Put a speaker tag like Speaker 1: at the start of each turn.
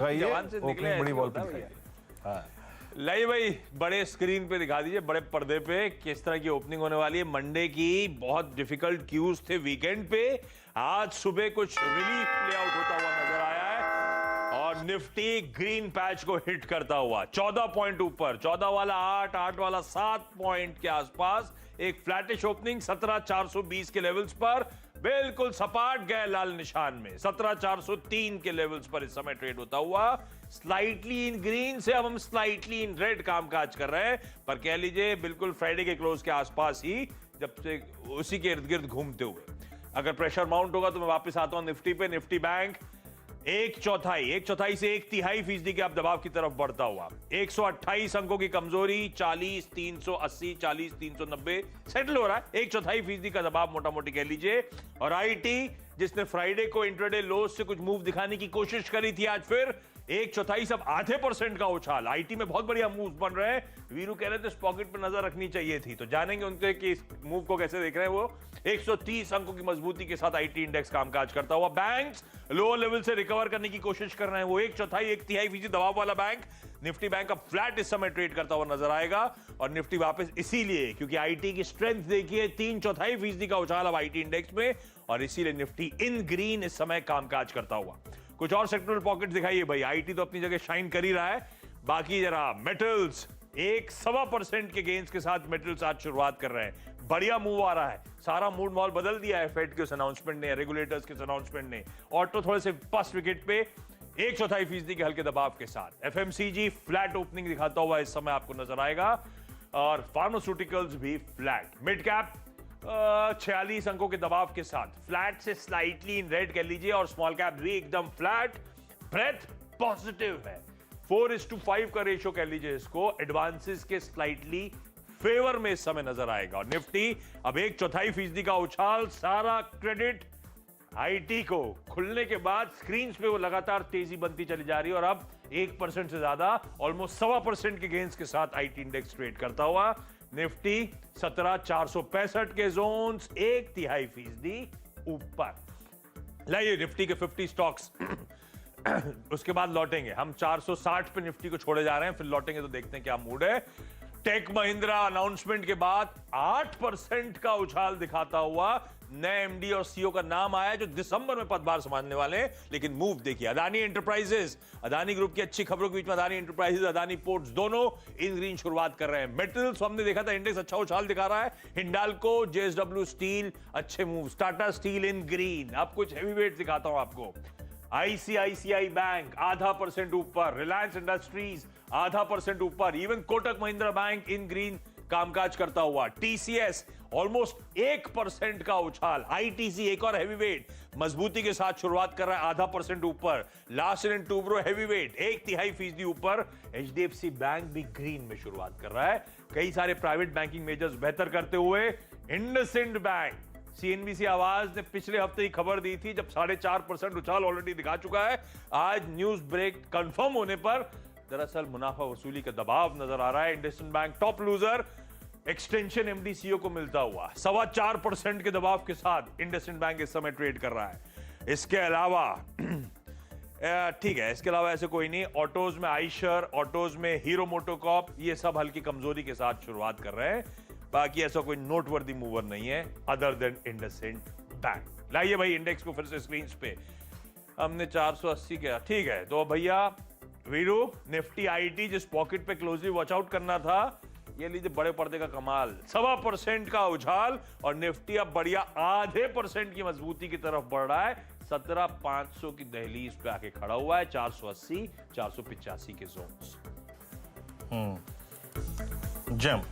Speaker 1: जवान से निकले
Speaker 2: बड़ी बॉल
Speaker 1: होता
Speaker 2: पे
Speaker 1: है भैया। लाइए भाई, बड़े स्क्रीन पे दिखा दीजिए, बड़े पर्दे पे किस तरह की ओपनिंग होने वाली है। मंडे की बहुत डिफिकल्ट क्यूज थे वीकेंड पे, आज सुबह कुछ रिलीफ प्ले आउट होता हुआ नजर आया है और निफ्टी ग्रीन पैच को हिट करता हुआ 14 पॉइंट ऊपर, 14 वाला 8, 8 वाला 7 पॉइंट के आसपास, एक फ्लैटिश ओपनिंग 17,420 के लेवल्स पर, बिल्कुल सपाट गए लाल निशान में 17,403 के लेवल्स पर इस समय ट्रेड होता हुआ। स्लाइटली इन ग्रीन से अब हम स्लाइटली इन रेड कामकाज कर रहे हैं, पर कह लीजिए बिल्कुल फ्राइडे के क्लोज के आसपास ही, जब से उसी के इर्द गिर्द घूमते हुए। अगर प्रेशर माउंट होगा तो मैं वापस आता हूं निफ्टी पे। निफ्टी बैंक एक चौथाई से एक तिहाई फीसदी के आप दबाव की तरफ बढ़ता हुआ, 128 अंकों की कमजोरी, 40,380, 40,390 सेटल हो रहा है। एक चौथाई फीसदी का दबाव मोटा मोटी कह लीजिए। और आईटी जिसने फ्राइडे को इंट्राडे लोज से कुछ मूव दिखाने की कोशिश करी थी, आज फिर एक चौथाई सब आधे % का उछाल। आईटी में बहुत बढ़िया मूव बन रहे हैं। वीरू कह रहे थे इस पॉकेट पर नजर रखनी चाहिए थी, तो जानेंगे उनके कि इस मूव को कैसे देख रहे हैं वो। 130 अंकों की मजबूती के साथ आईटी इंडेक्स कामकाज करता हुआ। बैंक्स लोअर लेवल से रिकवर करने की कोशिश कर रहे हैं, वो एक चौथाई एक तिहाई फीसदी दबाव वाला बैंक। निफ्टी बैंक अब फ्लैट इस समय ट्रेड करता हुआ नजर आएगा, और निफ्टी वापस इसीलिए क्योंकि आईटी की स्ट्रेंथ देखिए, 3/4 फीसदी का उछाल अब आईटी इंडेक्स में, और इसीलिए निफ्टी इन ग्रीन इस समय कामकाज करता हुआ। कुछ और सेक्टरल पॉकेट दिखाइए भाई। आईटी तो अपनी जगह शाइन कर ही रहा है, बाकी जरा मेटल्स 1.25% के गेंस के साथ मेटल्स आज शुरुआत कर रहे हैं। बढ़िया मूव आ रहा है, सारा मूड माहौल बदल दिया है फेड के उस अनाउंसमेंट ने, रेगुलेटर्स के अनाउंसमेंट ने। ऑटो थोड़े से फर्स्ट विकेट पे 1/4 फीसदी के हल्के दबाव के साथ। एफएमसीजी फ्लैट ओपनिंग दिखाता हुआ इस समय आपको नजर आएगा, और फार्मास्यूटिकल्स भी फ्लैट। मिड कैप 46 अंकों के दबाव के साथ फ्लैट से स्लाइटली इन रेड कह लीजिए, और स्मॉल कैप भी एकदम फ्लैट। ब्रेथ पॉजिटिव है, 4:5 का रेशियो कह लीजिए इसको, एडवांसेस के स्लाइटली फेवर में इस समय नजर आएगा। और निफ्टी अब 1/4 फीसदी का उछाल, सारा क्रेडिट आईटी को। खुलने के बाद स्क्रीन पे वो लगातार तेजी बनती चली जा रही है, और अब 1% से ज्यादा, ऑलमोस्ट 1.25% के गेंस के साथ आईटी इंडेक्स ट्रेड करता हुआ। निफ्टी 17,465 के जोन्स, एक तिहाई फीसदी ऊपर। लाइए निफ्टी के 50 स्टॉक्स उसके बाद लौटेंगे हम। 460 पे निफ्टी को छोड़े जा रहे हैं, फिर लौटेंगे तो देखते हैं क्या मूड है। टेक महिंद्रा अनाउंसमेंट के बाद 8% का उछाल दिखाता हुआ। नए एमडी और सीईओ का नाम आया जो दिसंबर में पदभार संभालने वाले हैं, लेकिन मूव देखिए। अदानी एंटरप्राइजेस, अदानी ग्रुप की अच्छी खबरों के बीच में अदानी एंटरप्राइजेस, अदानी पोर्ट्स दोनों इन ग्रीन शुरुआत कर रहे हैं। मेटल्स हमने देखा था इंडेक्स अच्छा उछाल दिखा रहा है। हिंडाल्को, जेएसडब्ल्यू स्टील अच्छे मूव, टाटा स्टील इन ग्रीन। अब कुछ हेवी वेट दिखाता हूं आपको। आईसीआईसीआई बैंक 0.5% ऊपर, रिलायंस इंडस्ट्रीज 0.5% ऊपर, इवन कोटक महिंद्रा बैंक इन ग्रीन कामकाज करता हुआ। टीसीएस ऑलमोस्ट 1% का उछाल। आईटीसी एक और हैवीवेट मजबूती के साथ शुरुआत कर रहा है, 0.5% ऊपर। लार्सन एंड टूब्रो हैवीवेट 1/3 फीसदी ऊपर। एचडीएफसी बैंक भी ग्रीन में शुरुआत कर रहा है। कई सारे प्राइवेट बैंकिंग मेजर्स बेहतर करते हुए। इंडसइंड बैंक, सीएनबीसी आवाज ने पिछले हफ्ते ही खबर दी थी, जब 4.5% उछाल ऑलरेडी दिखा चुका है। आज न्यूज ब्रेक कंफर्म होने पर दरअसल मुनाफा वसूली का दबाव नजर आ रहा है। IndusInd bank top loser, extension MD CEO को मिलता हुआ 4.25% के दबाव के साथ इंडसइंड बैंक इस समय ट्रेड कर रहा है। इसके अलावा ठीक है, इसके अलावा ऐसे कोई नहीं। ऑटोज में आइशर, ऑटोज में हीरो मोटोकॉर्प, ये सब हल्की कमजोरी के साथ शुरुआत कर रहे हैं। बाकी ऐसा कोई नोटवर्दी मूवर नहीं है अदर देन इंडसइंड बैंक। लाइए भाई इंडेक्स को फिर से स्क्रीन पे। हमने 480 किया, ठीक है। तो भैया वीरू, निफ्टी आईटी जिस पॉकेट पे क्लोजली वॉच आउट करना था, ये लीजिए बड़े पर्दे का कमाल, 1.25% का उछाल, और निफ्टी अब बढ़िया 0.5% की मजबूती की तरफ बढ़ रहा है। 17,500 की दहलीज पे आके खड़ा हुआ है। 480, 485 के जोन्स।
Speaker 2: जम